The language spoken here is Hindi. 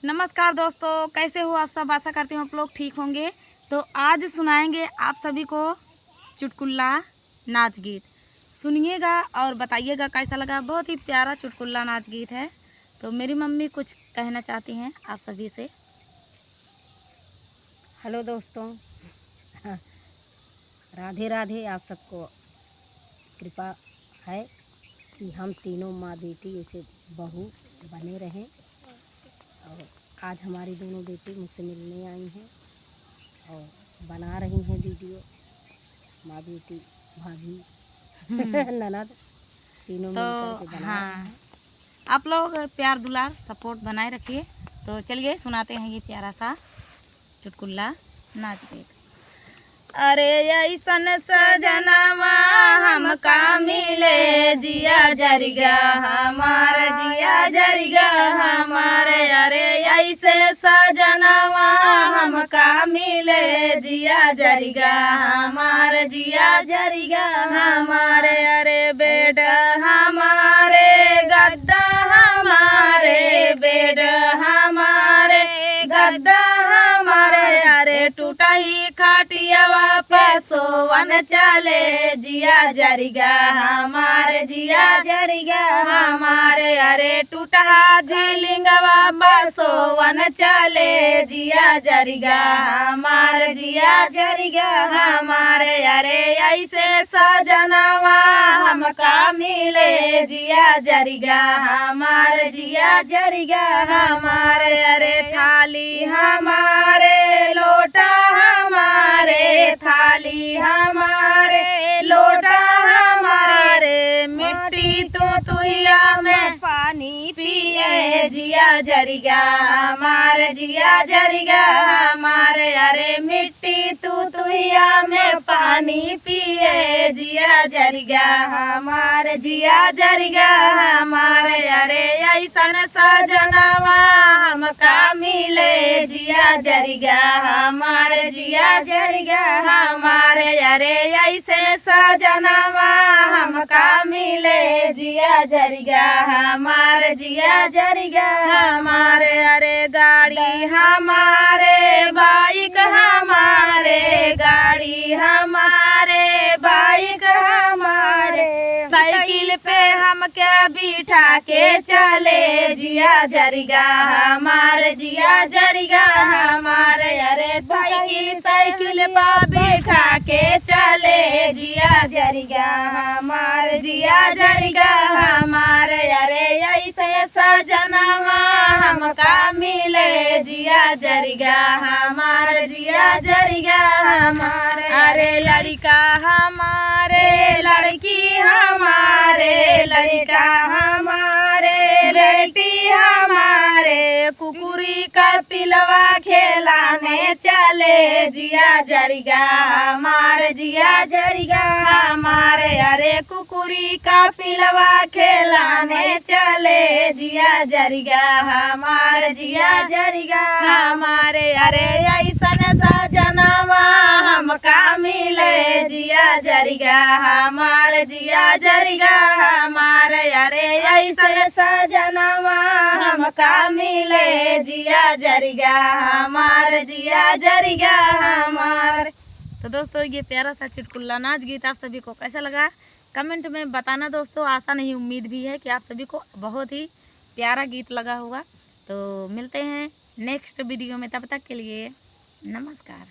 नमस्कार दोस्तों, कैसे हो आप सब। आशा करती हूँ आप लोग ठीक होंगे। तो आज सुनाएंगे आप सभी को चुटकुला नाच गीत। सुनिएगा और बताइएगा कैसा लगा। बहुत ही प्यारा चुटकुला नाच गीत है। तो मेरी मम्मी कुछ कहना चाहती हैं आप सभी से। हेलो दोस्तों, राधे राधे। आप सबको कृपा है कि हम तीनों माँ बेटी ऐसे बहू बने रहें। और आज हमारी दोनों बेटी मुझसे मिलने आई हैं और बना रही हैं वीडियो। माँ बेटी भाभी ननद तीनों मिलकर के बना रहे हैं। आप लोग प्यार दुलार सपोर्ट बनाए रखिए। तो चलिए सुनाते हैं ये प्यारा सा चुटकुला नाच गीत। अरे ऐसन सजनवा हमका मिले, जिया जरिगा हमार, जिया जरिगा हमारे। अरे ऐसे सजनवा हमका मिले, जिया जरिगा हमार, जिया जरिगा हमारे। अरे बेड हमारे, गद्दा हमारे, बेड हमारे, गद्दा हमारे। अरे टूटा ही खाटियावा पे सोवन चले, जिया जरिगा हमारे, जिया जरिगा हमारे। अरे टूटा झिलिंगवा पे सोवन चले, जिया जरिगा हमारे, जिया जरिगा हमारे। अरे ऐसे सजनवा हमका मिले, जिया जरिगा हमारे, जिया जरिगा हमारे। अरे थाली हमारे, लोटा हमारे, थाली हमारे, लोटा हमारे। मिट्टी तुहिया में पानी पिए, जिया जरिगा हमारे, जिया जरिगा हमारे। अरे मिट्टी तुहिया में पानी पिए, जिया जरिगा हमारे, जिया जरिगा हमारे। अरे ऐसन सजनवा हमका मिले, जिया जरिगा हमारे, जिया जरिगा हमारे। अरे ऐसे सजनवा हमका मिले, जिया जरिगा हमारे, जिया जरिगा हमारे। अरे गाड़ी हमारे, बाइक हमारे, गाड़ी हमारे, बाइक हमारे। साइकिल पे हम क्या बिठा के चले, जिया जरिगा हमारे, जिया जरिगा हमारे। अरे साइकिल साइकिल पर बिठा के चले, जिया जरिगा हमारे, जिया जरिगा हमारे। अरे ऐसे सजनवा हमका मिले, जिया जरिगा हमारे, जिया जरिगा हमारे। अरे लड़का हमारे, लड़की हमारे, लड़का हमारे, बेटी हमारे। कुकुरी का पिलवा खेलाने चले, जिया जरिगा हमारे, जिया जरिगा हमारे। अरे कुकुरी का पिलवा खेलाने चले, जिया जरिगा हमारे, जिया जरिगा हमारे। अरे ऐसन सजनवा हमका मिले, जिया जरिगा हमारे, जिया जरिगा हमारे। अरे ऐसे सजनवा हमका मिले, जिया जरिगा हमारे, जिया जरिगा हमारे। तो दोस्तों ये प्यारा सा चुटकुला नाच गीत आप सभी को कैसा लगा कमेंट में बताना दोस्तों। आशा नहीं उम्मीद भी है कि आप सभी को बहुत ही प्यारा गीत लगा होगा। तो मिलते हैं नेक्स्ट वीडियो में, तब तक के लिए नमस्कार।